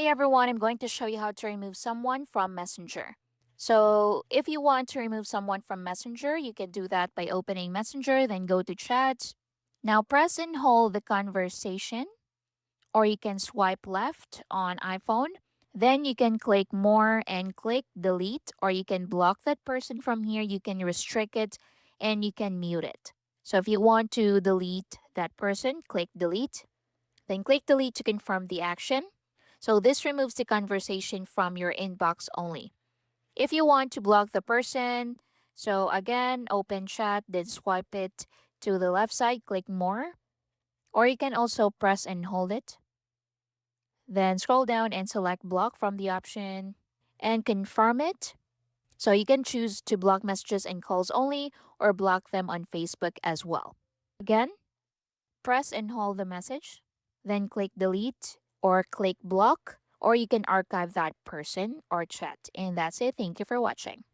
Hey everyone, I'm going to show you how to remove someone from Messenger. So, if you want to remove someone from Messenger, you can do that by opening Messenger, then go to chat. Now, press and hold the conversation, or you can swipe left on iPhone. Then you can click more and click delete, or you can block that person from here. You can restrict it and you can mute it. So, if you want to delete that person, click delete. Then click delete to confirm the action. So this removes the conversation from your inbox only. If you want to block the person, so again, open chat, then swipe it to the left side, click more, or you can also press and hold it. Then scroll down and select block from the option and confirm it. So you can choose to block messages and calls only or block them on Facebook as well. Again, press and hold the message, then click delete or click block, or you can archive that person or chat. And that's it. Thank you for watching.